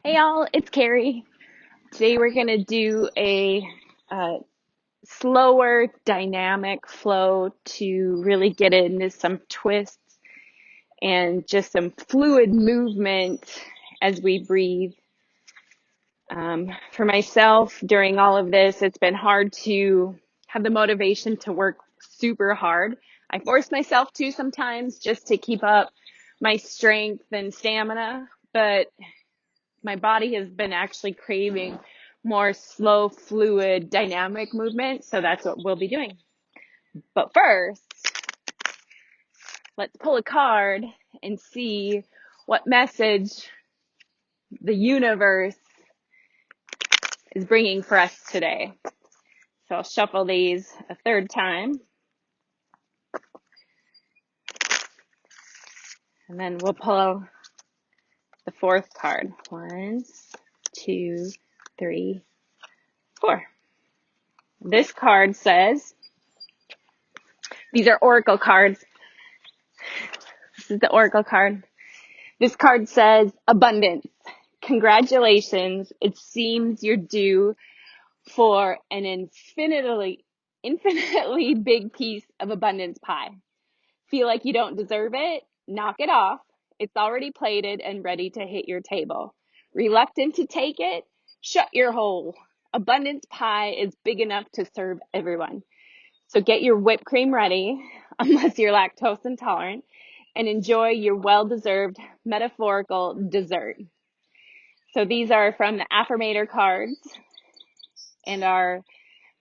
Hey y'all, it's Carrie. Today we're going to do a slower dynamic flow to really get into some twists and just some fluid movement as we breathe. For myself, during all of this, it's been hard to have the motivation to work super hard. I force myself to sometimes just to keep up my strength and stamina, but my body has been actually craving more slow, fluid, dynamic movement. So that's what we'll be doing. But first, let's pull a card and see what message the universe is bringing for us today. So I'll shuffle these a third time. And then we'll pull the fourth card. 1, 2, 3, 4. This card says, these are oracle cards. This is the oracle card. This card says abundance. Congratulations. It seems you're due for an infinitely big piece of abundance pie. Feel like you don't deserve it? Knock it off. It's already plated and ready to hit your table. Reluctant to take it? Shut your hole. Abundance pie is big enough to serve everyone. So get your whipped cream ready, unless you're lactose intolerant, and enjoy your well-deserved metaphorical dessert. So these are from the affirmator cards, and our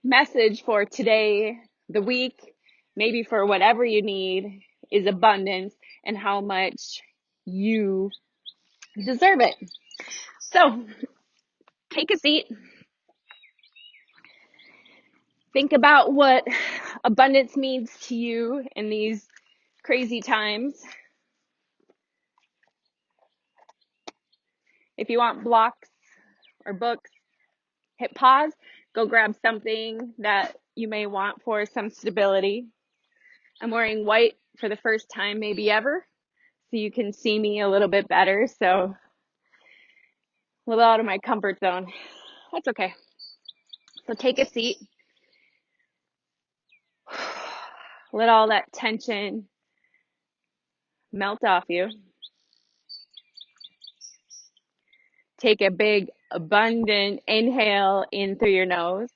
message for today, the week, maybe for whatever you need, is abundance and how much you deserve it. So take a seat. Think about what abundance means to you in these crazy times. If you want blocks or books, hit pause, go grab something that you may want for some stability. I'm wearing white for the first time maybe ever, so you can see me a little bit better. So a little out of my comfort zone. That's okay. So take a seat. Let all that tension melt off you. Take a big, abundant inhale in through your nose.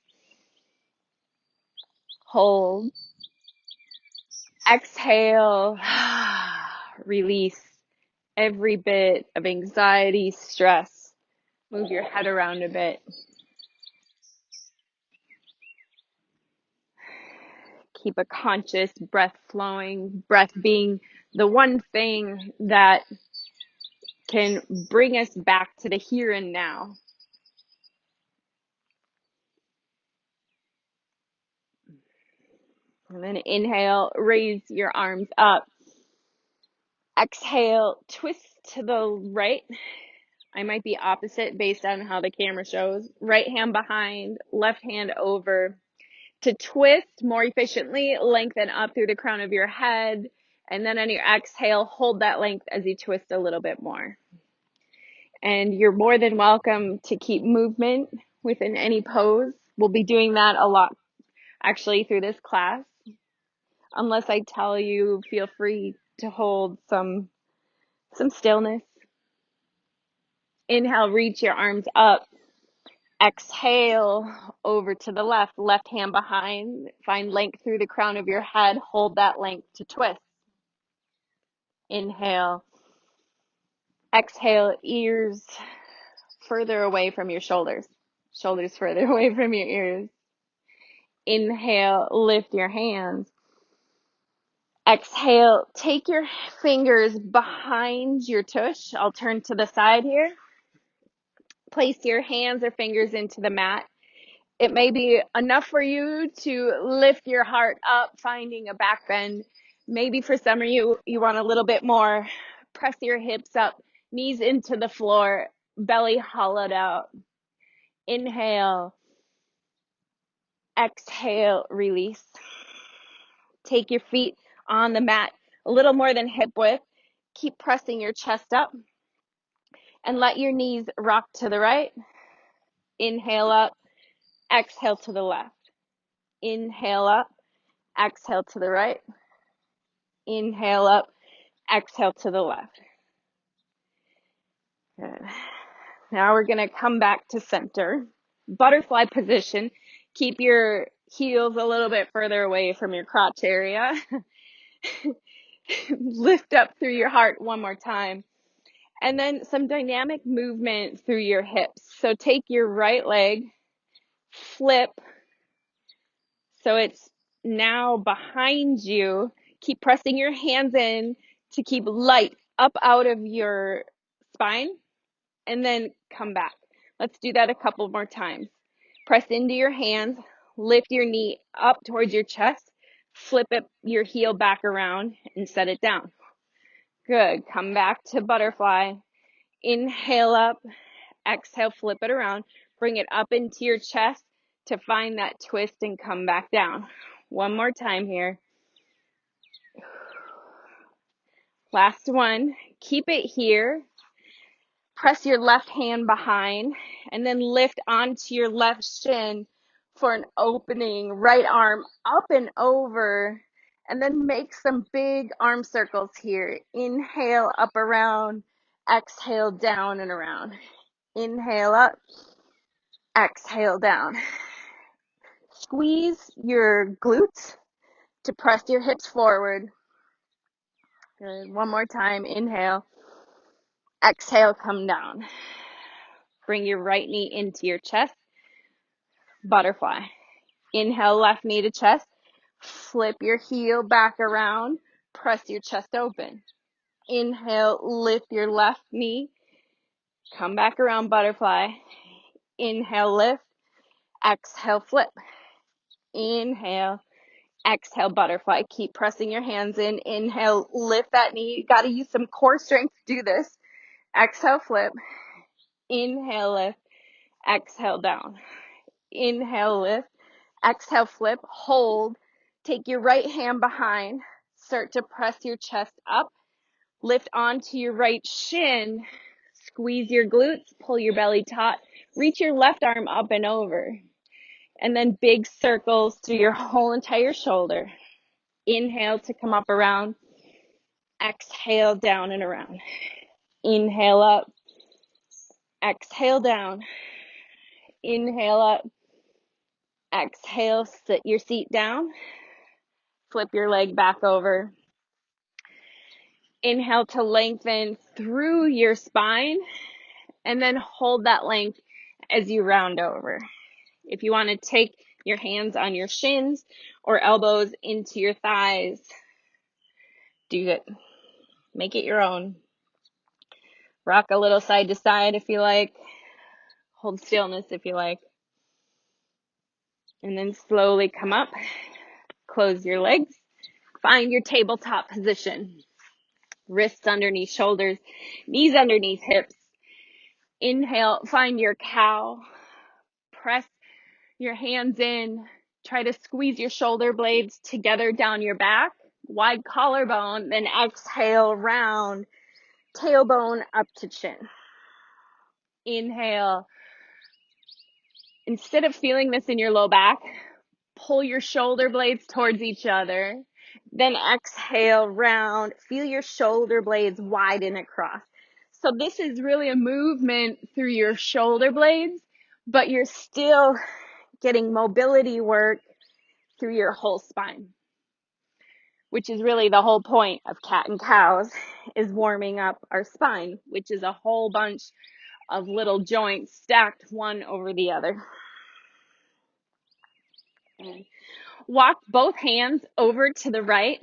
Hold. Exhale. Release every bit of anxiety, stress. Move your head around a bit. Keep a conscious breath flowing, breath being the one thing that can bring us back to the here and now. And then inhale, raise your arms up. Exhale, twist to the right. I might be opposite based on how the camera shows. Right hand behind, left hand over. To twist more efficiently, lengthen up through the crown of your head. And then on your exhale, hold that length as you twist a little bit more. And you're more than welcome to keep movement within any pose. We'll be doing that a lot actually through this class. Unless I tell you, feel free to hold some stillness. Inhale, reach your arms up. Exhale over to the left, left hand behind. Find length through the crown of your head. Hold that length to twist. Inhale. Exhale, ears further away from your shoulders. Shoulders further away from your ears. Inhale, lift your hands. Exhale, take your fingers behind your tush. I'll turn to the side here. Place your hands or fingers into the mat. It may be enough for you to lift your heart up, finding a back bend. Maybe for some of you, you want a little bit more. Press your hips up, knees into the floor, belly hollowed out. Inhale. Exhale, release. Take your feet on the mat, a little more than hip width. Keep pressing your chest up. And let your knees rock to the right. Inhale up, exhale to the left. Inhale up, exhale to the right. Inhale up, exhale to the left. Good. Now we're going to come back to center. Butterfly position. Keep your heels a little bit further away from your crotch area. Lift up through your heart one more time. And then some dynamic movement through your hips. So take your right leg, flip, so it's now behind you. Keep pressing your hands in to keep light up out of your spine, and then come back. Let's do that a couple more times. Press into your hands, lift your knee up towards your chest, flip it, your heel back around, and set it down. Good. Come back to butterfly. Inhale up, exhale, flip it around, bring it up into your chest to find that twist and come back down. One more time here. Last one. Keep it here. Press your left hand behind and then lift onto your left shin for an opening. Right arm up and over, and then make some big arm circles here. Inhale up around, exhale down and around. Inhale up, exhale down. Squeeze your glutes to press your hips forward. Good. One more time. Inhale. Exhale, come down. Bring your right knee into your chest. Butterfly. Inhale, left knee to chest. Flip your heel back around. Press your chest open. Inhale, lift your left knee. Come back around, butterfly. Inhale, lift. Exhale, flip. Inhale. Exhale, butterfly. Keep pressing your hands in. Inhale, lift that knee. You got to use some core strength to do this. Exhale, flip. Inhale, lift. Exhale, down. Inhale, lift. Exhale, flip. Hold. Take your right hand behind. Start to press your chest up. Lift onto your right shin. Squeeze your glutes. Pull your belly taut. Reach your left arm up and over. And then big circles through your whole entire shoulder. Inhale to come up around. Exhale down and around. Inhale up. Exhale down. Inhale up. Exhale, sit your seat down. Flip your leg back over. Inhale to lengthen through your spine, and then hold that length as you round over. If you want to take your hands on your shins or elbows into your thighs, do it. Make it your own. Rock a little side to side if you like. Hold stillness if you like. And then slowly come up. Close your legs. Find your tabletop position. Wrists underneath shoulders, knees underneath hips. Inhale, find your cow. Press your hands in. Try to squeeze your shoulder blades together down your back. Wide collarbone, then exhale, round. Tailbone up to chin. Inhale. Instead of feeling this in your low back, pull your shoulder blades towards each other. Then exhale, round. Feel your shoulder blades widen across. So this is really a movement through your shoulder blades, but you're still getting mobility work through your whole spine, which is really the whole point of cat and cows, is warming up our spine, which is a whole bunch of little joints stacked one over the other. And walk both hands over to the right.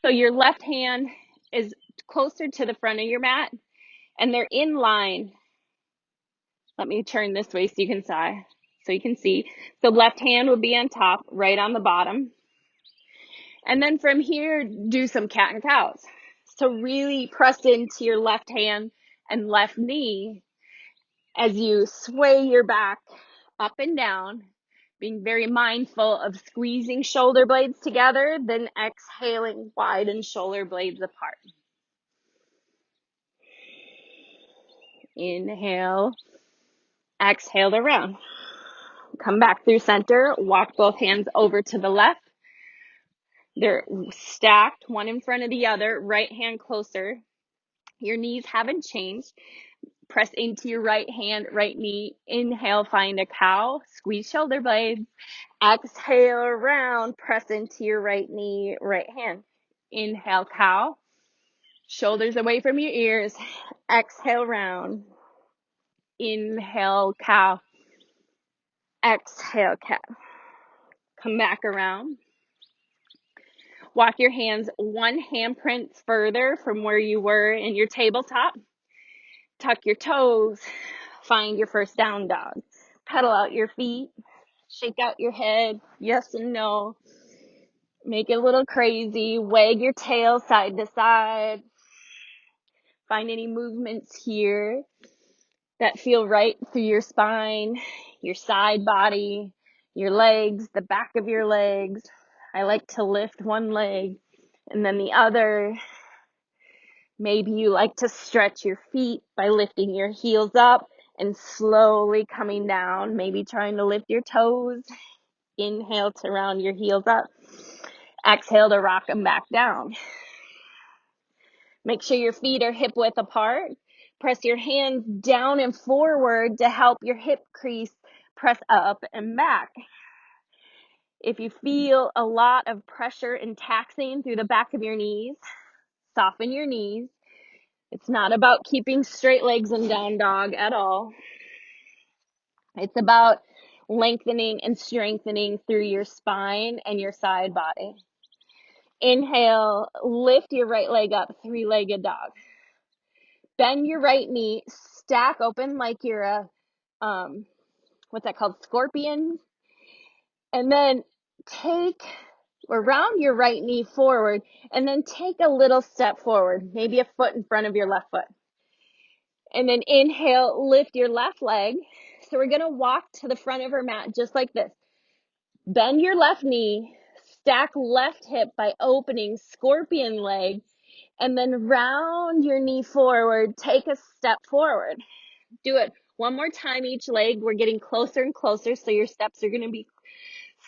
So your left hand is closer to the front of your mat, and they're in line. Let me turn this way so you can see. So left hand will be on top, right on the bottom. And then from here, do some cat and cows. So really press into your left hand and left knee as you sway your back up and down, being very mindful of squeezing shoulder blades together, then exhaling, widen shoulder blades apart. Inhale, exhale to round. Come back through center, walk both hands over to the left. They're stacked, one in front of the other, right hand closer. Your knees haven't changed. Press into your right hand, right knee. Inhale, find a cow. Squeeze shoulder blades. Exhale, round. Press into your right knee, right hand. Inhale, cow. Shoulders away from your ears. Exhale, round. Inhale, cow. Exhale, cat. Come back around. Walk your hands one handprint further from where you were in your tabletop. Tuck your toes. Find your first down dog. Pedal out your feet. Shake out your head. Yes and no. Make it a little crazy. Wag your tail side to side. Find any movements here that feel right through your spine, your side body, your legs, the back of your legs. I like to lift one leg and then the other. Maybe you like to stretch your feet by lifting your heels up and slowly coming down. Maybe trying to lift your toes. Inhale to round your heels up. Exhale to rock them back down. Make sure your feet are hip width apart. Press your hands down and forward to help your hip crease press up and back. If you feel a lot of pressure and taxing through the back of your knees, soften your knees. It's not about keeping straight legs in down dog at all. It's about lengthening and strengthening through your spine and your side body. Inhale, lift your right leg up, three-legged dog. Bend your right knee, stack open like you're a, what's that called? Scorpion. And then take or round your right knee forward and then take a little step forward, maybe a foot in front of your left foot. And then inhale, lift your left leg. So we're going to walk to the front of our mat just like this. Bend your left knee, stack left hip by opening scorpion leg, and then round your knee forward, take a step forward. Do it one more time each leg. We're getting closer and closer, so your steps are going to be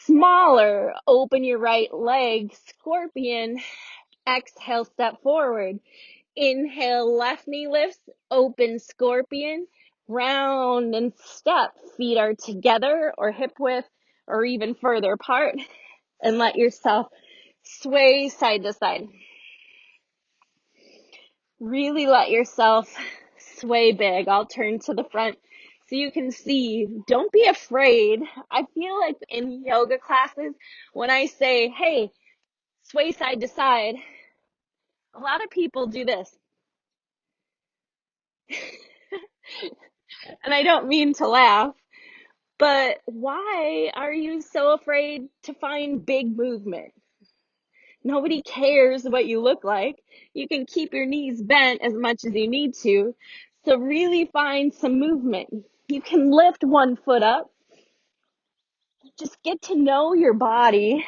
smaller. Open your right leg, scorpion. Exhale, step forward. Inhale, left knee lifts, open scorpion, round and step. Feet are together or hip width or even further apart. And let yourself sway side to side. Really let yourself sway big. I'll turn to the front so you can see. Don't be afraid. I feel like in yoga classes, when I say, hey, sway side to side, a lot of people do this. And I don't mean to laugh, but why are you so afraid to find big movement? Nobody cares what you look like. You can keep your knees bent as much as you need to. So really find some movement. You can lift one foot up. Just get to know your body.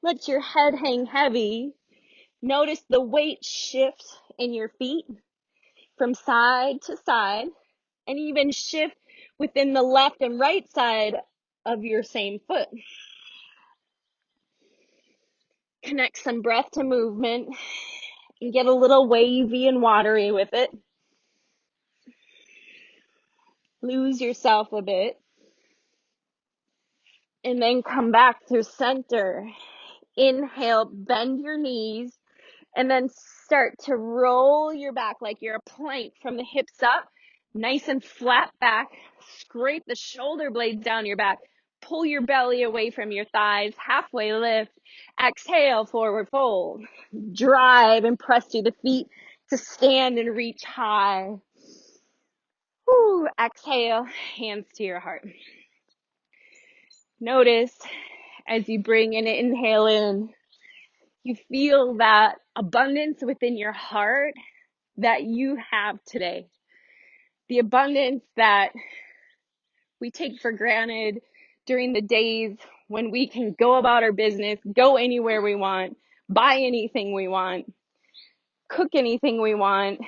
Let your head hang heavy. Notice the weight shift in your feet from side to side, and even shift within the left and right side of your same foot. Connect some breath to movement and get a little wavy and watery with it. Lose yourself a bit. And then come back through center. Inhale, bend your knees, and then start to roll your back like you're a plank from the hips up. Nice and flat back. Scrape the shoulder blades down your back. Pull your belly away from your thighs. Halfway lift. Exhale, forward fold. Drive and press through the feet to stand and reach high. Whew. Exhale, hands to your heart. Notice as you bring an inhale in, you feel that abundance within your heart that you have today. The abundance that we take for granted during the days when we can go about our business, go anywhere we want, buy anything we want, cook anything we want,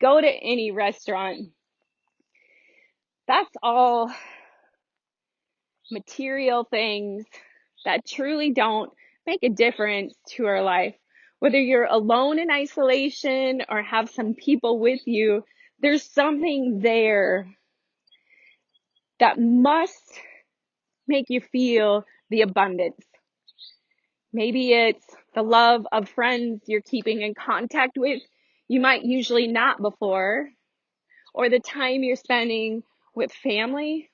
go to any restaurant. That's all material things that truly don't make a difference to our life. Whether you're alone in isolation or have some people with you, there's something there that must make you feel the abundance. Maybe it's the love of friends you're keeping in contact with you might usually not before, or the time you're spending with family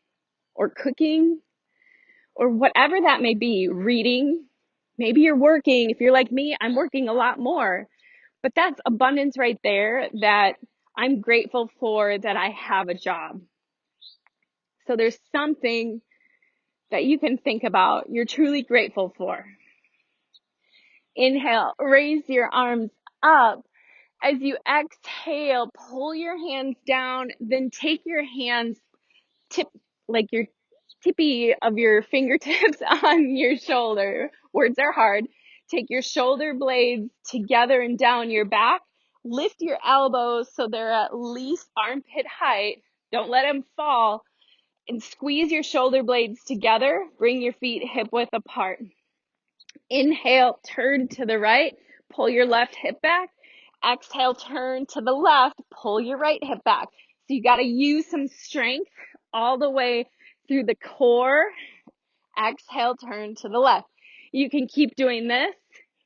or cooking or whatever that may be, reading. Maybe you're working. If you're like me, I'm working a lot more. But that's abundance right there that I'm grateful for that I have a job. So there's something that you can think about you're truly grateful for. Inhale, raise your arms up. As you exhale, pull your hands down, then take your hands tip like your tippy of your fingertips on your shoulder. Words are hard. Take your shoulder blades together and down your back. Lift your elbows so they're at least armpit height. Don't let them fall. And squeeze your shoulder blades together. Bring your feet hip width apart. Inhale, turn to the right. Pull your left hip back. Exhale, turn to the left. Pull your right hip back. So you got to use some strength all the way through the core. Exhale, turn to the left. You can keep doing this.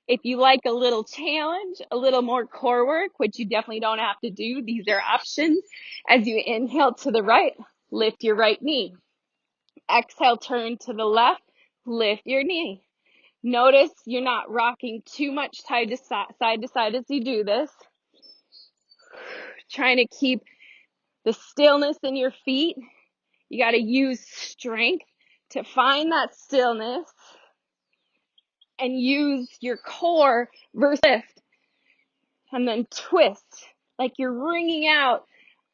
If you like a little challenge, a little more core work, which you definitely don't have to do, these are options. As you inhale to the right, lift your right knee. Exhale, turn to the left, lift your knee. Notice you're not rocking too much side to side as you do this. Trying to keep the stillness in your feet. You got to use strength to find that stillness and use your core versus lift. And then twist like you're wringing out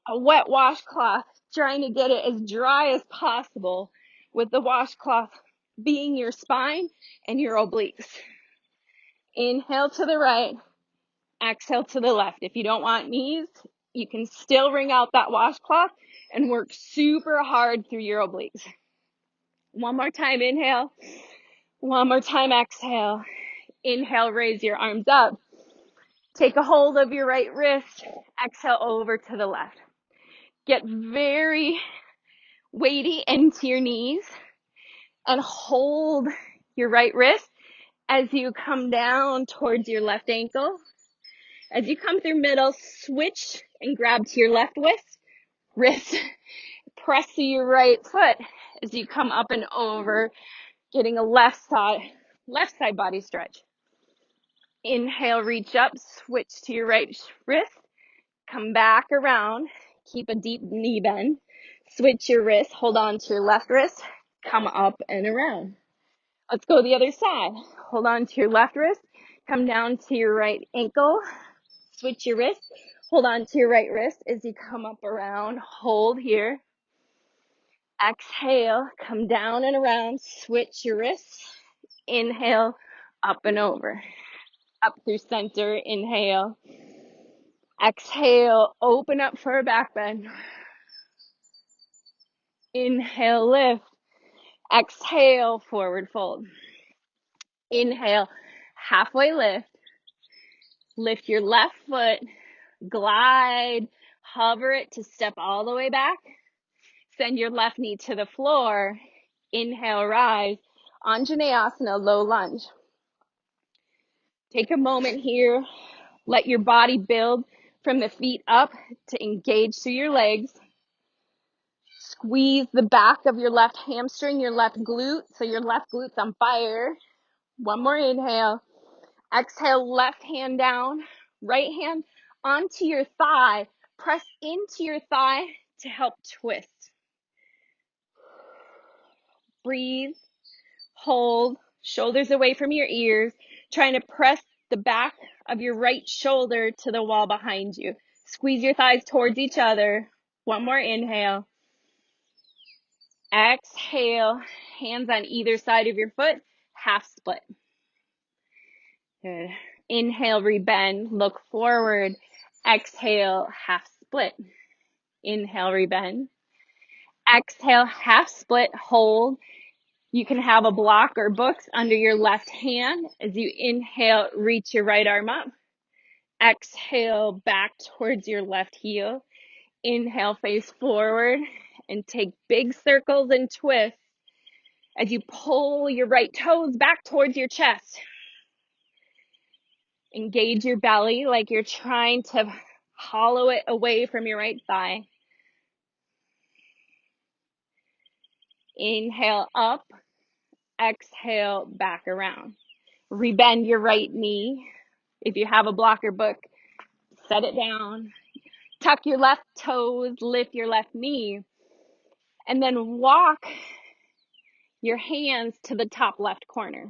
a wet washcloth, trying to get it as dry as possible with the washcloth being your spine and your obliques. Inhale to the right, exhale to the left. If you don't want knees, you can still wring out that washcloth and work super hard through your obliques. One more time, inhale. One more time, exhale. Inhale, raise your arms up. Take a hold of your right wrist. Exhale over to the left. Get very weighty into your knees and hold your right wrist as you come down towards your left ankle. As you come through middle, switch and grab to your left wrist. Press to your right foot as you come up and over, getting a left side body stretch. Inhale, reach up, switch to your right wrist, come back around, keep a deep knee bend, switch your wrist, hold on to your left wrist, come up and around. Let's go the other side. Hold on to your left wrist, come down to your right ankle, switch your wrist, hold on to your right wrist as you come up around, hold here. Exhale, come down and around, switch your wrists, inhale, up and over. Up through center, inhale. Exhale, open up for a back bend. Inhale, lift. Exhale, forward fold. Inhale, halfway lift. Lift your left foot, glide, hover it to step all the way back. Send your left knee to the floor. Inhale, rise. Anjaneyasana, low lunge. Take a moment here. Let your body build from the feet up to engage through your legs. Squeeze the back of your left hamstring, your left glute, so your left glute's on fire. One more inhale. Exhale, left hand down, right hand onto your thigh. Press into your thigh to help twist. Breathe, hold, shoulders away from your ears, trying to press the back of your right shoulder to the wall behind you. Squeeze your thighs towards each other. One more inhale. Exhale, hands on either side of your foot, half split. Good. Inhale, rebend, look forward. Exhale, half split. Inhale, rebend. Exhale, half split, hold. You can have a block or books under your left hand. As you inhale, reach your right arm up. Exhale, back towards your left heel. Inhale, face forward and take big circles and twists as you pull your right toes back towards your chest. Engage your belly like you're trying to hollow it away from your right thigh. Inhale up, exhale back around. Rebend your right knee. If you have a blocker book, set it down. Tuck your left toes, lift your left knee, and then walk your hands to the top left corner.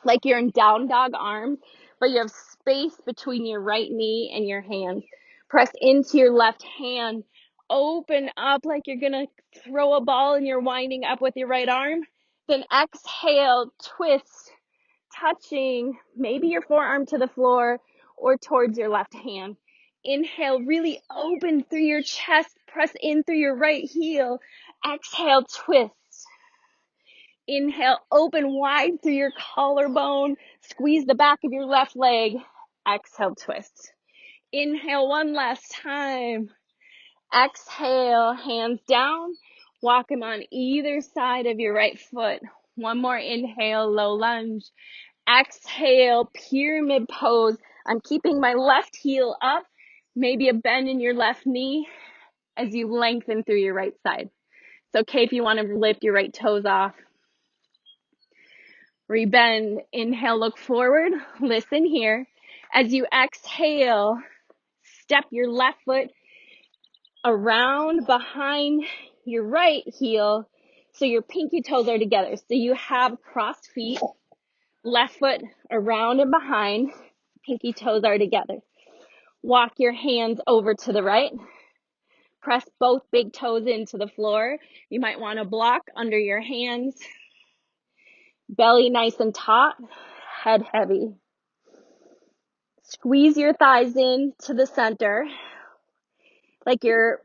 Like you're in down dog arms, but you have space between your right knee and your hands. Press into your left hand. Open up like you're going to throw a ball and you're winding up with your right arm. Then exhale, twist, touching maybe your forearm to the floor or towards your left hand. Inhale, really open through your chest. Press in through your right heel. Exhale, twist. Inhale, open wide through your collarbone. Squeeze the back of your left leg. Exhale, twist. Inhale one last time. Exhale, hands down. Walk them on either side of your right foot. One more inhale, low lunge. Exhale, pyramid pose. I'm keeping my left heel up. Maybe a bend in your left knee as you lengthen through your right side. It's okay if you want to lift your right toes off. Rebend, inhale, look forward, listen here. As you exhale, step your left foot around behind your right heel so your pinky toes are together. So you have crossed feet, left foot around and behind, pinky toes are together. Walk your hands over to the right. Press both big toes into the floor. You might want to block under your hands. Belly nice and taut, head heavy. Squeeze your thighs in to the center, like you're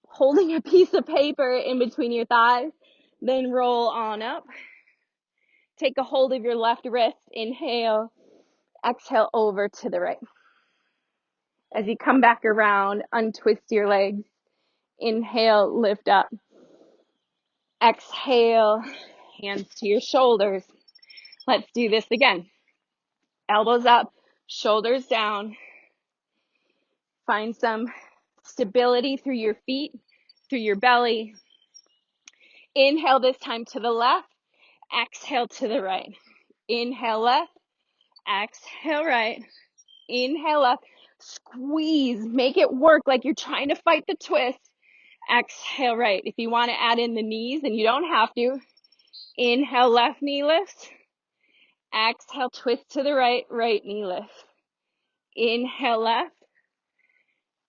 holding a piece of paper in between your thighs. Then roll on up. Take a hold of your left wrist. Inhale. Exhale over to the right. As you come back around, untwist your legs. Inhale, lift up. Exhale, hands to your shoulders. Let's do this again. Elbows up, shoulders down. Find some stability through your feet, through your belly. Inhale this time to the left. Exhale to the right. Inhale left. Exhale right. Inhale left. Squeeze. Make it work like you're trying to fight the twist. Exhale right. If you want to add in the knees, and you don't have to. Inhale, left knee lifts. Exhale, twist to the right, right knee lift. Inhale left.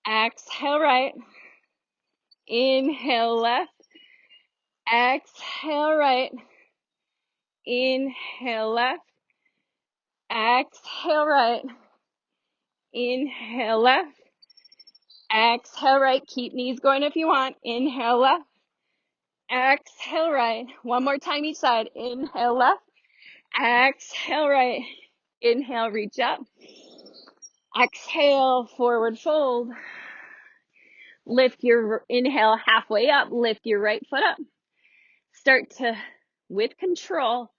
Exhale right. Inhale left. Exhale right. Inhale left. Exhale right. Inhale left. Exhale right. Keep knees going if you want. Inhale left. Exhale right. One more time each side. Inhale left. Exhale right. Inhale, reach up. Exhale, forward fold. Lift your inhale halfway up. Lift your right foot up. Start to, with control,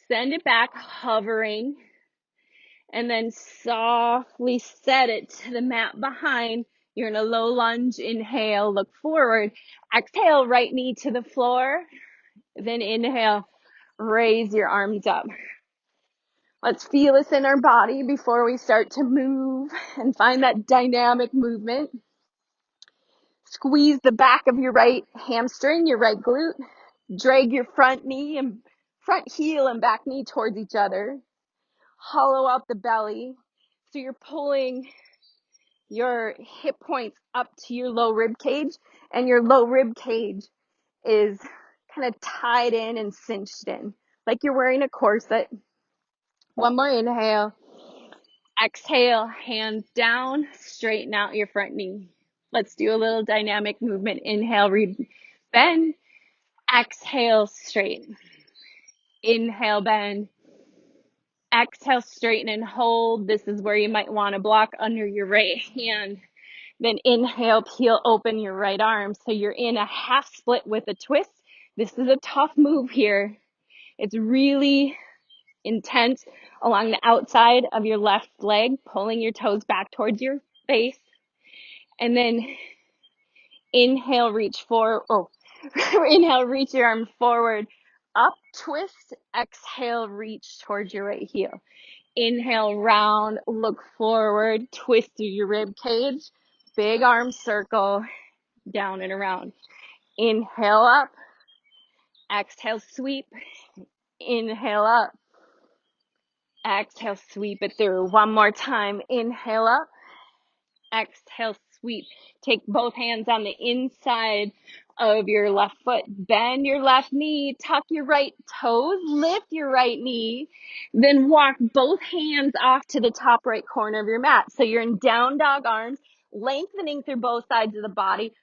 send it back, hovering. And then softly set it to the mat behind. You're in a low lunge. Inhale, look forward. Exhale, right knee to the floor. Then inhale, raise your arms up. Let's feel this in our body before we start to move and find that dynamic movement. Squeeze the back of your right hamstring, your right glute. Drag your front knee and front heel and back knee towards each other. Hollow out the belly. So you're pulling your hip points up to your low rib cage, and your low rib cage is kind of tied in and cinched in, like you're wearing a corset. One more inhale. Exhale, hands down, straighten out your front knee. Let's do a little dynamic movement. Inhale, bend. Exhale, straighten. Inhale, bend. Exhale, straighten and hold. This is where you might want to block under your right hand. Then inhale, peel open your right arm. So you're in a half split with a twist. This is a tough move here. It's really intense along the outside of your left leg, pulling your toes back towards your face. And then inhale, reach forward. Oh, inhale, reach your arm forward, up, twist. Exhale, reach towards your right heel. Inhale, round, look forward, twist through your rib cage. Big arm circle, down and around. Inhale up. Exhale, sweep. Inhale up. Exhale, sweep it through. One more time. Inhale up. Exhale, sweep. Take both hands on the inside of your left foot. Bend your left knee. Tuck your right toes. Lift your right knee. Then walk both hands off to the top right corner of your mat. So you're in down dog arms, lengthening through both sides of the body.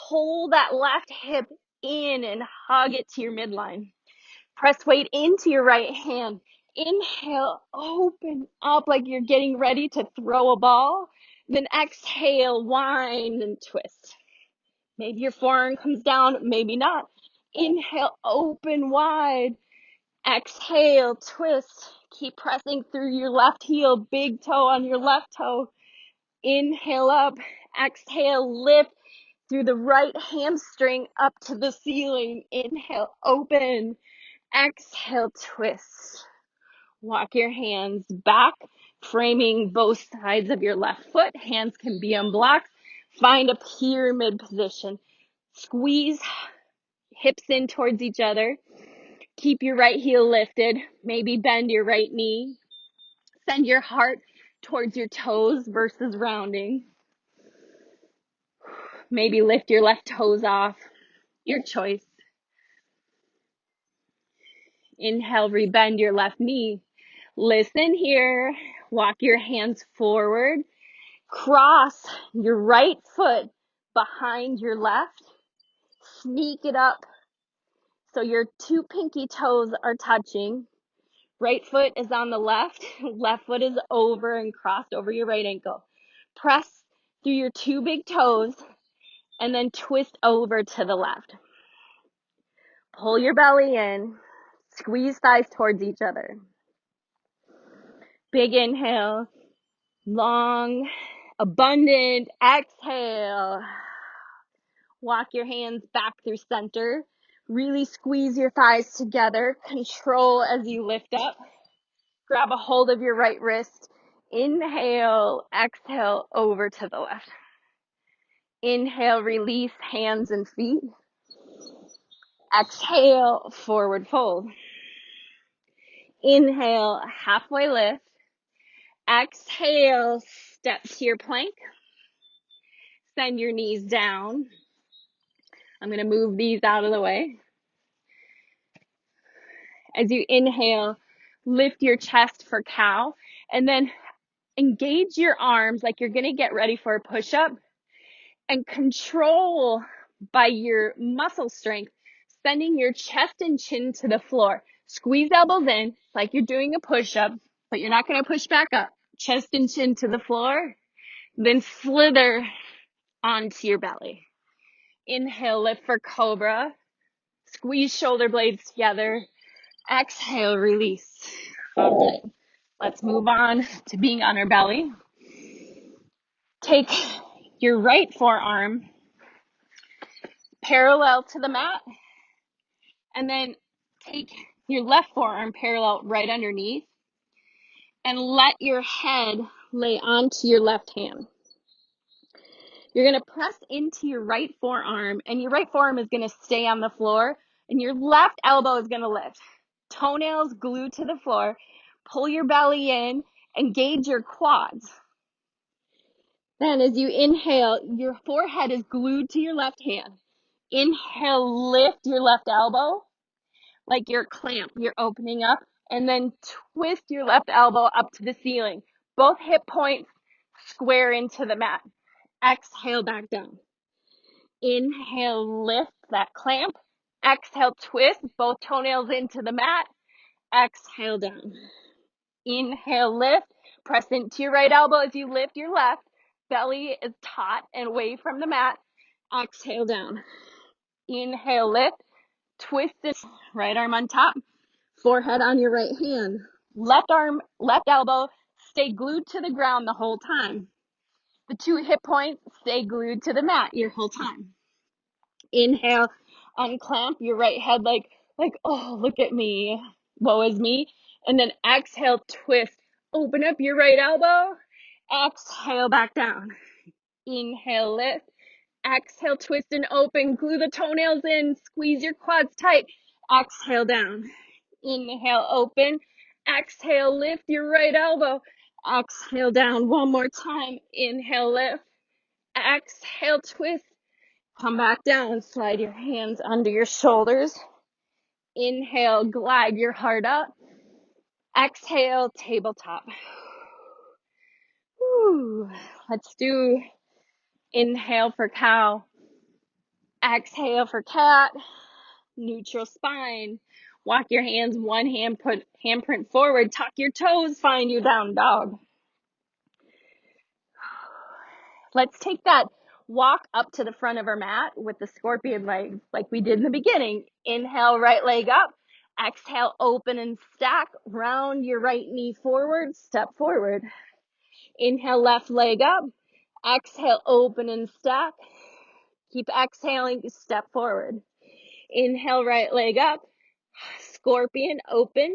Pull that left hip in and hug it to your midline. Press weight into your right hand. Inhale, open up like you're getting ready to throw a ball. Then exhale, wind and twist. Maybe your forearm comes down, maybe not. Inhale, open wide. Exhale, twist. Keep pressing through your left heel, big toe on your left toe. Inhale up. Exhale, lift through the right hamstring up to the ceiling. Inhale, open. Exhale, twist. Walk your hands back, framing both sides of your left foot. Hands can be on blocks. Find a pyramid position. Squeeze hips in towards each other. Keep your right heel lifted. Maybe bend your right knee. Send your heart towards your toes versus rounding. Maybe lift your left toes off. Your choice. Inhale, rebend your left knee. Listen here. Walk your hands forward. Cross your right foot behind your left. Sneak it up so your two pinky toes are touching. Right foot is on the left. Left foot is over and crossed over your right ankle. Press through your two big toes and then twist over to the left. Pull your belly in. Squeeze thighs towards each other. Big inhale. Long, abundant exhale. Walk your hands back through center. Really squeeze your thighs together. Control as you lift up. Grab a hold of your right wrist. Inhale, exhale, over to the left. Inhale, release hands and feet. Exhale, forward fold. Inhale, halfway lift. Exhale, step to your plank. Send your knees down. I'm going to move these out of the way. As you inhale, lift your chest for cow, and then engage your arms like you're going to get ready for a push-up, and control by your muscle strength, sending your chest and chin to the floor. Squeeze elbows in like you're doing a push-up, but you're not going to push back up. Chest and chin to the floor, then slither onto your belly. Inhale, lift for cobra. Squeeze shoulder blades together. Exhale, release. All right, let's move on to being on our belly. Take your right forearm parallel to the mat, and then take your left forearm parallel right underneath, and let your head lay onto your left hand. You're going to press into your right forearm, and your right forearm is going to stay on the floor, and your left elbow is going to lift. Toenails glued to the floor. Pull your belly in, engage your quads. Then as you inhale, your forehead is glued to your left hand. Inhale, lift your left elbow like you're a clamp. You're opening up, and then twist your left elbow up to the ceiling. Both hip points square into the mat. Exhale back down. Inhale, lift that clamp. Exhale, twist both toenails into the mat. Exhale down. Inhale, lift. Press into your right elbow as you lift your left. Belly is taut and away from the mat. Exhale down. Inhale, lift. Twist it. Right arm on top. Forehead on your right hand. Left arm, left elbow, stay glued to the ground the whole time. The two hip points stay glued to the mat your whole time. Inhale, unclamp your right head like, oh, look at me. Woe is me. And then exhale, twist. Open up your right elbow. Exhale, back down. Inhale, lift. Exhale, twist and open. Glue the toenails in. Squeeze your quads tight. Exhale, down. Inhale, open. Exhale, lift your right elbow. Exhale, down. One more time. Inhale, lift. Exhale, twist. Come back down. Slide your hands under your shoulders. Inhale, glide your heart up. Exhale, tabletop. Whew. Let's do inhale for cow. Exhale for cat. Neutral spine. Walk your hands, one hand, put handprint forward. Tuck your toes, find your down dog. Let's take that walk up to the front of our mat with the scorpion legs like we did in the beginning. Inhale, right leg up. Exhale, open and stack. Round your right knee forward, step forward. Inhale, left leg up. Exhale, open and stack. Keep exhaling, step forward. Inhale, right leg up. Scorpion, open.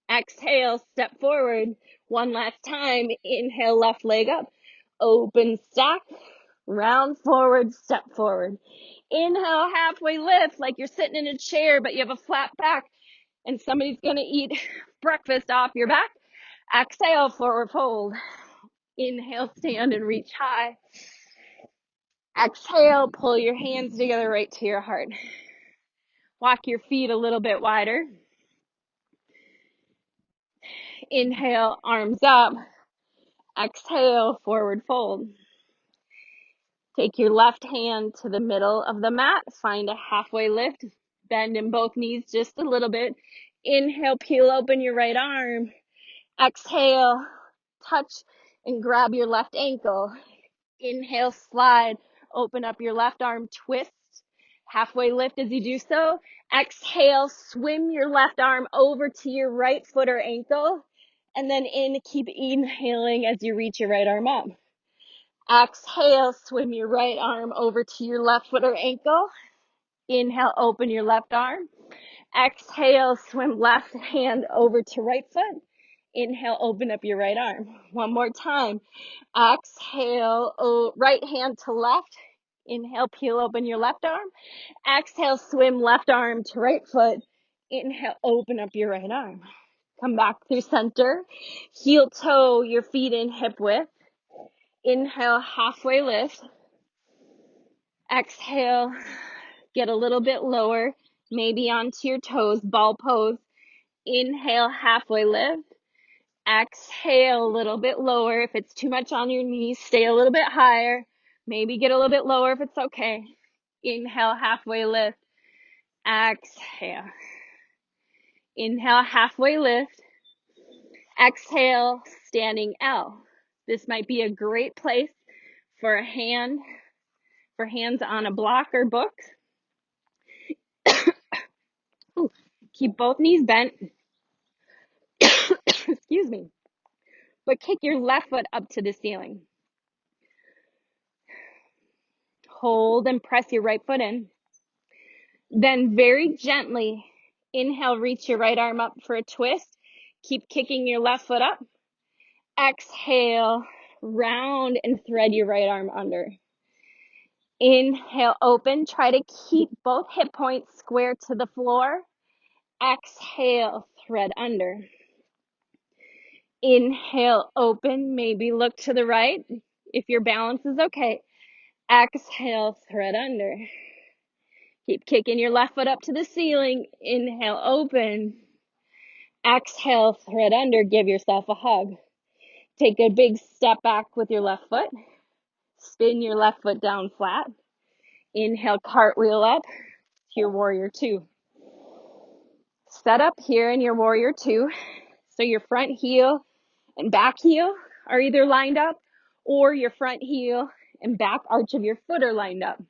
Exhale, step forward. One last time. Inhale, left leg up. Open, stack. Round forward, step forward. Inhale, halfway lift like you're sitting in a chair, but you have a flat back and somebody's going to eat breakfast off your back. Exhale, forward fold. Inhale, stand and reach high. Exhale, pull your hands together right to your heart. Walk your feet a little bit wider. Inhale, arms up. Exhale, forward fold. Take your left hand to the middle of the mat. Find a halfway lift. Bend in both knees just a little bit. Inhale, peel open your right arm. Exhale, touch and grab your left ankle. Inhale, slide. Open up your left arm, twist. Halfway lift as you do so. Exhale, swim your left arm over to your right foot or ankle. And then keep inhaling as you reach your right arm up. Exhale, swim your right arm over to your left foot or ankle. Inhale, open your left arm. Exhale, swim left hand over to right foot. Inhale, open up your right arm. One more time. Exhale, right hand to left. Inhale, peel open your left arm. Exhale, swim left arm to right foot. Inhale, open up your right arm. Come back through center. Heel toe your feet in hip width. Inhale, halfway lift. Exhale, get a little bit lower, maybe onto your toes, ball pose. Inhale, halfway lift. Exhale, a little bit lower. If it's too much on your knees, stay a little bit higher. Maybe get a little bit lower if it's okay. Inhale, halfway lift. Exhale. Inhale, halfway lift. Exhale, standing L. This might be a great place for hands on a block or book. Ooh, keep both knees bent. Excuse me. But kick your left foot up to the ceiling. Hold and press your right foot in. Then very gently, inhale, reach your right arm up for a twist. Keep kicking your left foot up. Exhale, round and thread your right arm under. Inhale, open. Try to keep both hip points square to the floor. Exhale, thread under. Inhale, open. Maybe look to the right if your balance is okay. Exhale, thread under. Keep kicking your left foot up to the ceiling. Inhale, open. Exhale, thread under. Give yourself a hug. Take a big step back with your left foot. Spin your left foot down flat. Inhale, cartwheel up to your warrior two. Set up here in your warrior two. So your front heel and back heel are either lined up, or your front heel and back arch of your foot are lined up.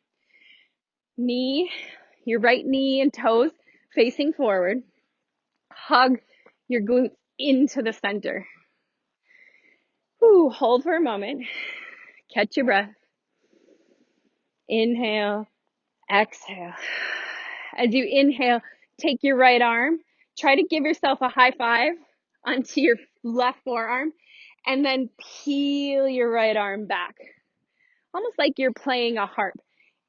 Your right knee and toes facing forward. Hug your glutes into the center. Hold for a moment. Catch your breath. Inhale, exhale. As you inhale, take your right arm. Try to give yourself a high five onto your left forearm, and then peel your right arm back. Almost like you're playing a harp.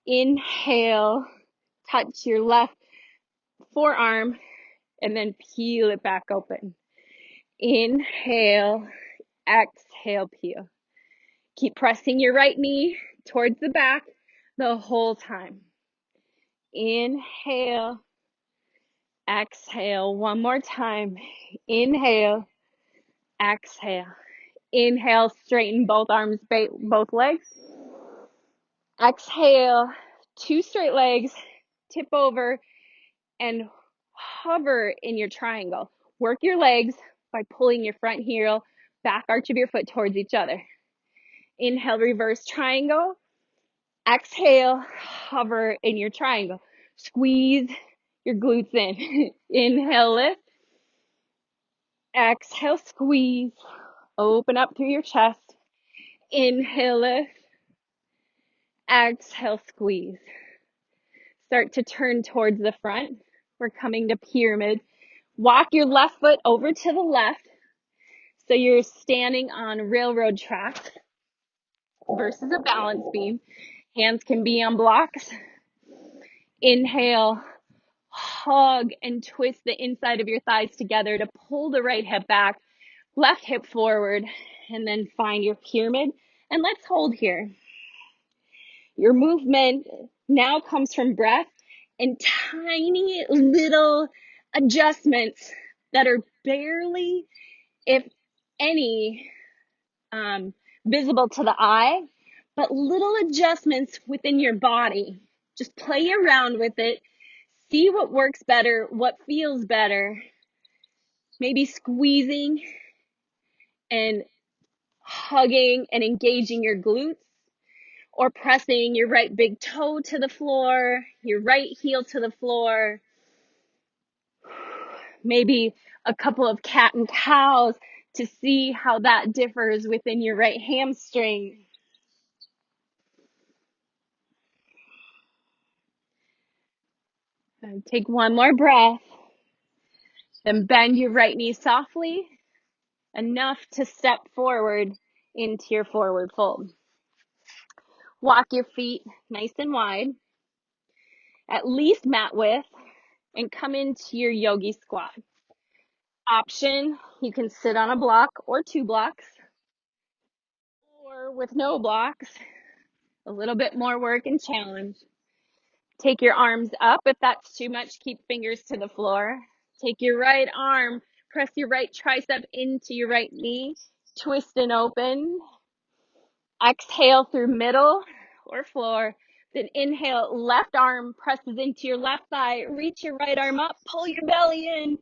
Inhale, touch your left forearm, and then peel it back open. Inhale, exhale, peel. Keep pressing your right knee towards the back the whole time. Inhale, exhale. One more time. Inhale, exhale. Inhale, straighten both arms, both legs. Exhale, two straight legs, tip over and hover in your triangle. Work your legs by pulling your front heel, back arch of your foot towards each other. Inhale, reverse triangle. Exhale, hover in your triangle. Squeeze your glutes in. Inhale, lift. Exhale, squeeze. Open up through your chest. Inhale, lift. Exhale, squeeze. Start to turn towards the front. We're coming to pyramid. Walk your left foot over to the left. So you're standing on railroad tracks versus a balance beam. Hands can be on blocks. Inhale, hug and twist the inside of your thighs together to pull the right hip back, left hip forward, and then find your pyramid. And let's hold here. Your movement now comes from breath and tiny little adjustments that are barely, if any, visible to the eye, but little adjustments within your body. Just play around with it. See what works better, what feels better. Maybe squeezing and hugging and engaging your glutes, or pressing your right big toe to the floor, your right heel to the floor. Maybe a couple of cat and cows to see how that differs within your right hamstring. And take one more breath. Then bend your right knee softly, enough to step forward into your forward fold. Walk your feet nice and wide, at least mat width, and come into your yogi squat. Option, you can sit on a block or two blocks, or with no blocks, a little bit more work and challenge. Take your arms up. If that's too much, keep fingers to the floor. Take your right arm, press your right tricep into your right knee, twist and open. Exhale through middle or floor. Then inhale, left arm presses into your left thigh. Reach your right arm up, pull your belly in.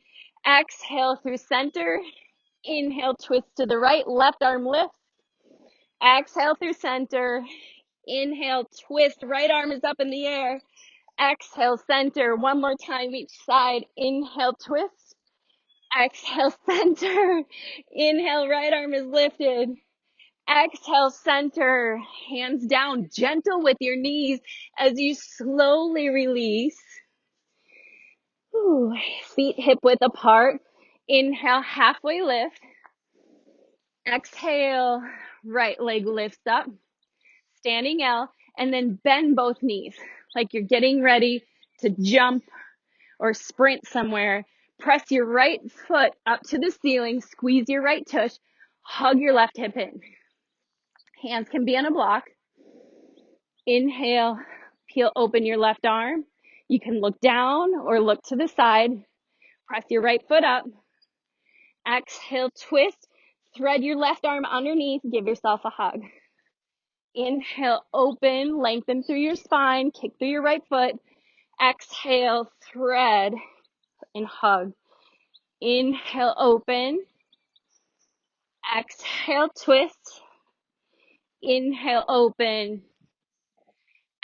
Exhale through center. Inhale, twist to the right, left arm lifts. Exhale through center. Inhale, twist, right arm is up in the air. Exhale, center. One more time each side. Inhale, twist. Exhale, center. Inhale, right arm is lifted. Exhale, center. Hands down, gentle with your knees as you slowly release. Feet hip width apart. Inhale, halfway lift. Exhale, right leg lifts up. Standing L, and then bend both knees like you're getting ready to jump or sprint somewhere. Press your right foot up to the ceiling, squeeze your right tush, hug your left hip in. Hands can be on a block. Inhale, peel open your left arm. You can look down or look to the side. Press your right foot up. Exhale, twist. Thread your left arm underneath, give yourself a hug. Inhale, open, lengthen through your spine, kick through your right foot. Exhale, thread and hug. Inhale, open. Exhale, twist. Inhale, open.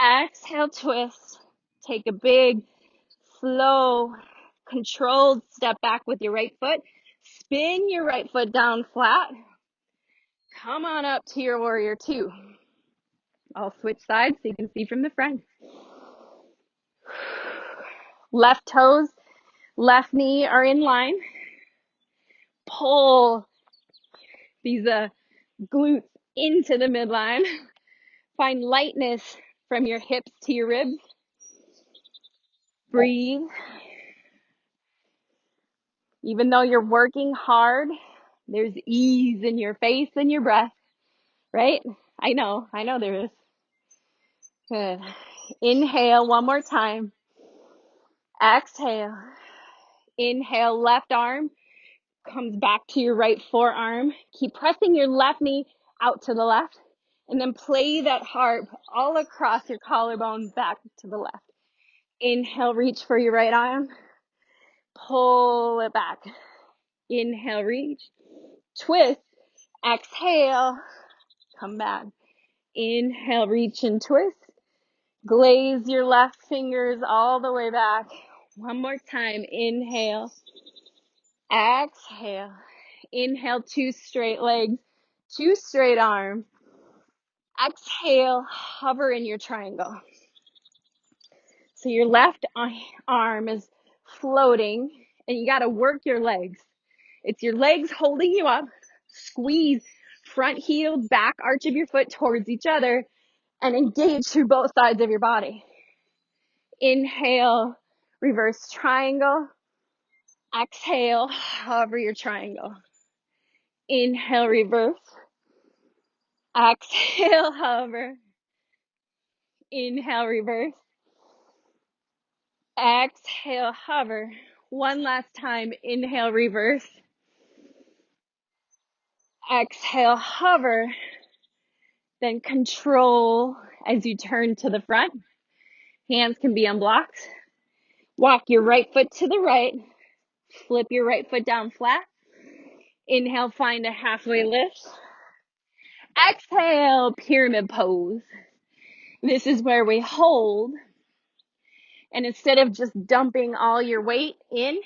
Exhale, twist. Take a big, slow, controlled step back with your right foot. Spin your right foot down flat. Come on up to your warrior two. I'll switch sides so you can see from the front. Left toes, left knee are in line. Pull these glutes into the midline. Find lightness from your hips to your ribs. Breathe. Even though you're working hard, there's ease in your face and your breath, right? I know there is. Good. Inhale one more time. Exhale. Inhale, left arm comes back to your right forearm. Keep pressing your left knee out to the left, and then play that harp all across your collarbone back to the left. Inhale, reach for your right arm. Pull it back. Inhale, reach. Twist. Exhale. Come back. Inhale, reach and twist. Glaze your left fingers all the way back. One more time. Inhale. Exhale. Inhale, two straight legs, two straight arms. Exhale, hover in your triangle. So your left arm is floating, and you got to work your legs. It's your legs holding you up. Squeeze front heel, back arch of your foot towards each other, and engage through both sides of your body. Inhale, reverse triangle. Exhale, hover your triangle. Inhale, reverse. Exhale, hover. Inhale, reverse. Exhale, hover. One last time. Inhale, reverse. Exhale, hover. Then control as you turn to the front. Hands can be unblocked. Walk your right foot to the right. Flip your right foot down flat. Inhale, find a halfway lift. Exhale, pyramid pose. This is where we hold. And instead of just dumping all your weight in,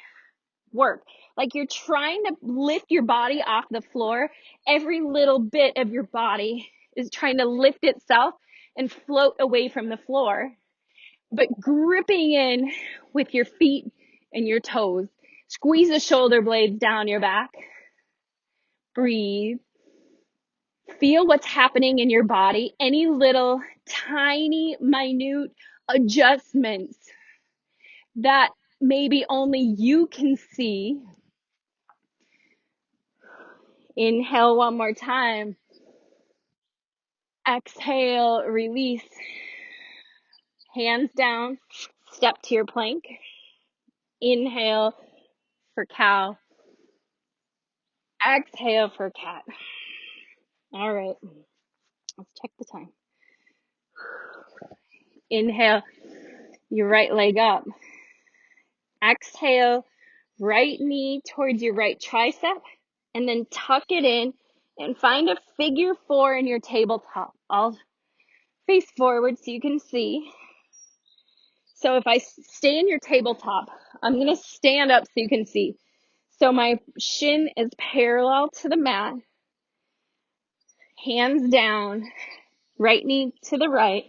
work. Like you're trying to lift your body off the floor. Every little bit of your body is trying to lift itself and float away from the floor, but gripping in with your feet and your toes. Squeeze the shoulder blades down your back. Breathe. Feel what's happening in your body. Any little tiny, minute adjustments that maybe only you can see. Inhale one more time. Exhale, release. Hands down, step to your plank. Inhale for cow. Exhale for cat. All right, let's check the time. Inhale, your right leg up. Exhale, right knee towards your right tricep, and then tuck it in and find a figure four in your tabletop. I'll face forward so you can see. So if I stay in your tabletop, I'm going to stand up so you can see. So my shin is parallel to the mat, hands down, right knee to the right,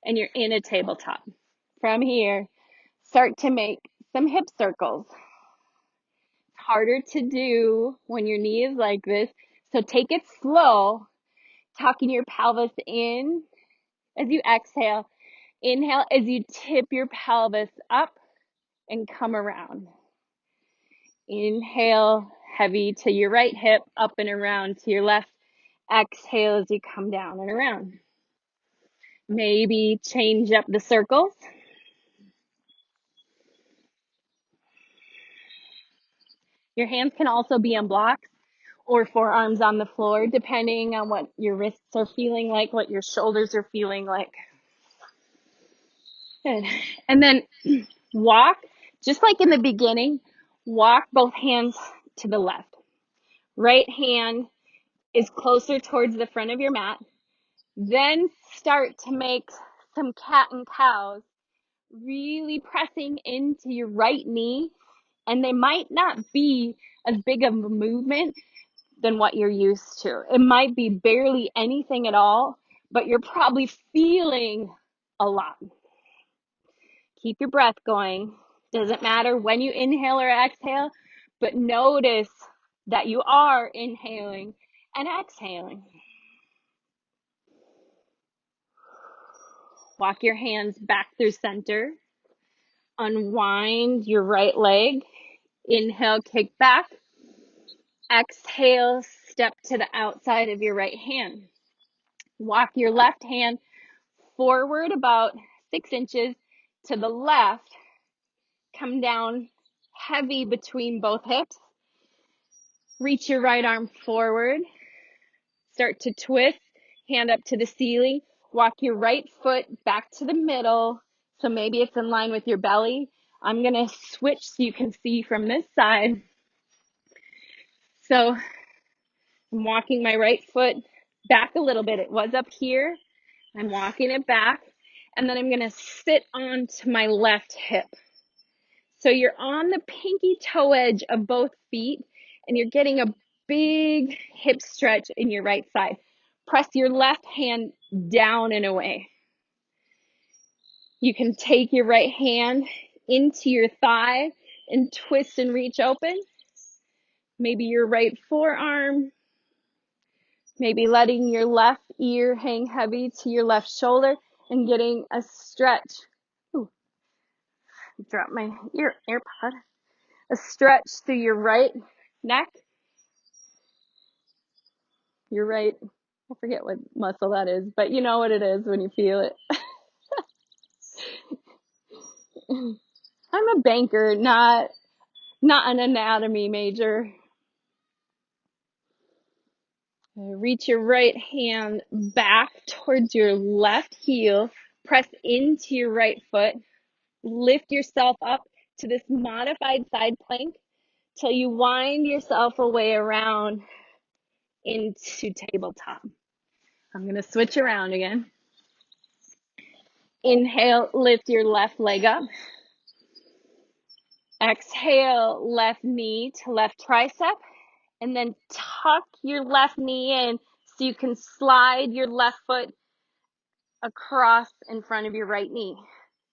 and you're in a tabletop. From here, start to make some hip circles. It's harder to do when your knee is like this, so take it slow, tucking your pelvis in as you exhale. Inhale as you tip your pelvis up and come around. Inhale, heavy to your right hip, up and around to your left. Exhale as you come down and around. Maybe change up the circles. Your hands can also be unblocked, or forearms on the floor, depending on what your wrists are feeling like, what your shoulders are feeling like. Good. And then walk, just like in the beginning, walk both hands to the left. Right hand is closer towards the front of your mat. Then start to make some cat and cows, really pressing into your right knee. And they might not be as big of a movement than what you're used to. It might be barely anything at all, but you're probably feeling a lot. Keep your breath going. Doesn't matter when you inhale or exhale, but notice that you are inhaling and exhaling. Walk your hands back through center. Unwind your right leg. Inhale, kick back. Exhale, step to the outside of your right hand. Walk your left hand forward about 6 inches to the left. Come down heavy between both hips. Reach your right arm forward. Start to twist, hand up to the ceiling. Walk your right foot back to the middle. So maybe it's in line with your belly. I'm going to switch so you can see from this side. So I'm walking my right foot back a little bit. It was up here. I'm walking it back. And then I'm going to sit onto my left hip. So you're on the pinky toe edge of both feet, and you're getting a big hip stretch in your right side. Press your left hand down and away. You can take your right hand into your thigh and twist and reach open. Maybe your right forearm. Maybe letting your left ear hang heavy to your left shoulder and getting a stretch. Ooh, drop my AirPod. A stretch through your right neck. Your right, I forget what muscle that is, but you know what it is when you feel it. I'm a banker, not an anatomy major. Reach your right hand back towards your left heel. Press into your right foot. Lift yourself up to this modified side plank till you wind yourself away around into tabletop. I'm going to switch around again. Inhale, lift your left leg up. Exhale, left knee to left tricep. And then tuck your left knee in so you can slide your left foot across in front of your right knee.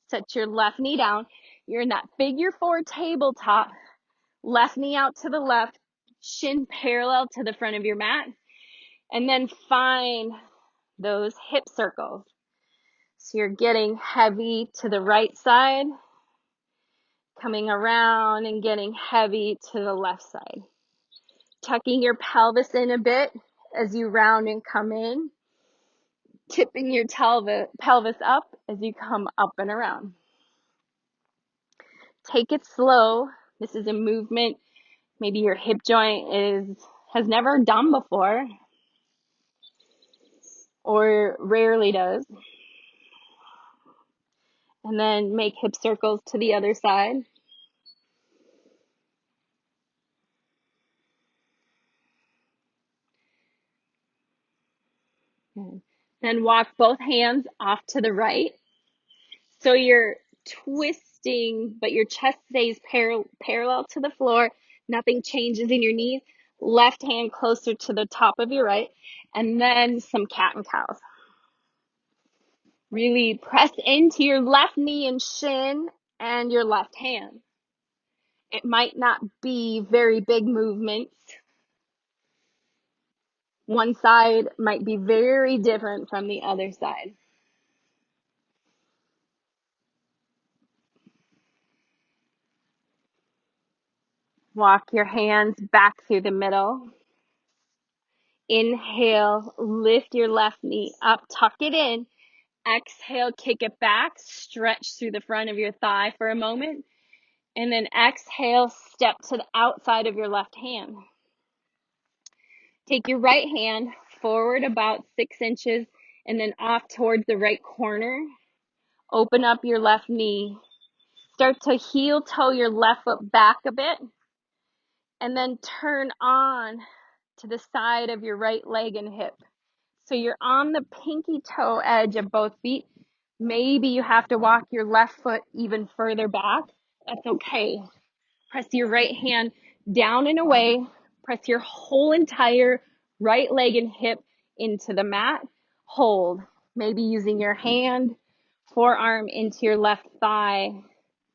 Set your left knee down. You're in that figure 4 tabletop. Left knee out to the left, shin parallel to the front of your mat. And then find those hip circles. So you're getting heavy to the right side, coming around and getting heavy to the left side. Tucking your pelvis in a bit as you round and come in. Tipping your pelvis up as you come up and around. Take it slow. This is a movement maybe your hip joint has never done before or rarely does. And then make hip circles to the other side. Then walk both hands off to the right. So you're twisting, but your chest stays parallel to the floor. Nothing changes in your knees. Left hand closer to the top of your right. And then some cat and cows. Really press into your left knee and shin and your left hand. It might not be very big movements. One side might be very different from the other side. Walk your hands back through the middle. Inhale, lift your left knee up, tuck it in. Exhale, kick it back, stretch through the front of your thigh for a moment. And then exhale, step to the outside of your left hand. Take your right hand forward about 6 inches and then off towards the right corner. Open up your left knee. Start to heel toe your left foot back a bit and then turn on to the side of your right leg and hip. So you're on the pinky toe edge of both feet. Maybe you have to walk your left foot even further back. That's okay. Press your right hand down and away. Press your whole entire right leg and hip into the mat. Hold. Maybe using your hand, forearm into your left thigh.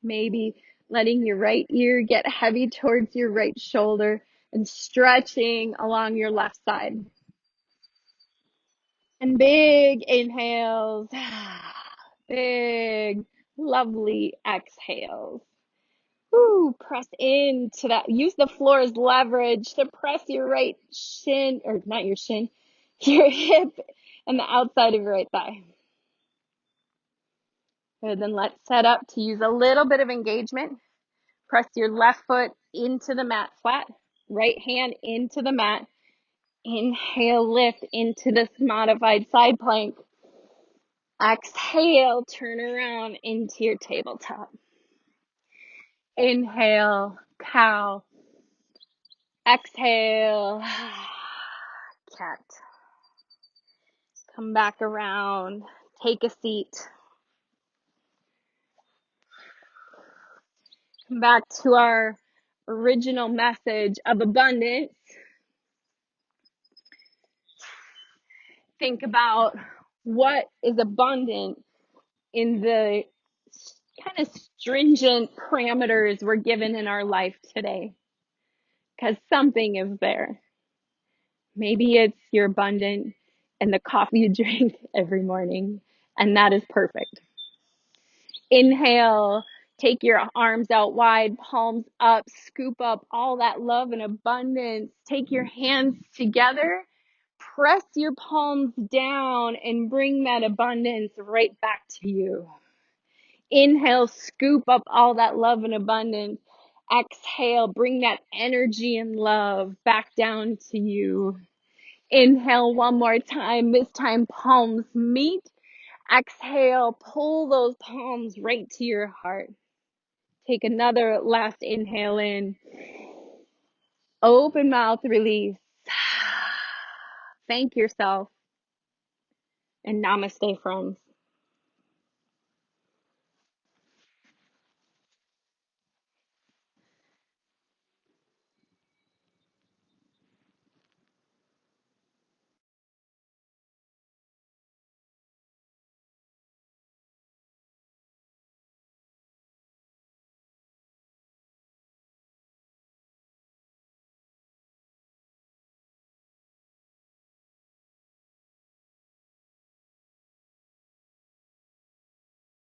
Maybe letting your right ear get heavy towards your right shoulder and stretching along your left side. And big inhales. Big, lovely exhales. Woo, press into that. Use the floor as leverage to press your right shin, or not your shin, your hip and the outside of your right thigh. Good, then let's set up to use a little bit of engagement. Press your left foot into the mat flat, right hand into the mat. Inhale, lift into this modified side plank. Exhale, turn around into your tabletop. Inhale, cow. Exhale, cat. Come back around, take a seat. Come back to our original message of abundance. Think about what is abundant in the kind of stringent parameters we're given in our life today. Because something is there. Maybe it's you're abundant in the coffee you drink every morning, and that is perfect. Inhale, take your arms out wide, palms up, scoop up all that love and abundance. Take your hands together, press your palms down, and bring that abundance right back to you. Inhale, scoop up all that love and abundance. Exhale, bring that energy and love back down to you. Inhale one more time. This time, palms meet. Exhale, pull those palms right to your heart. Take another last inhale in. Open mouth, release. Thank yourself. And namaste, friends.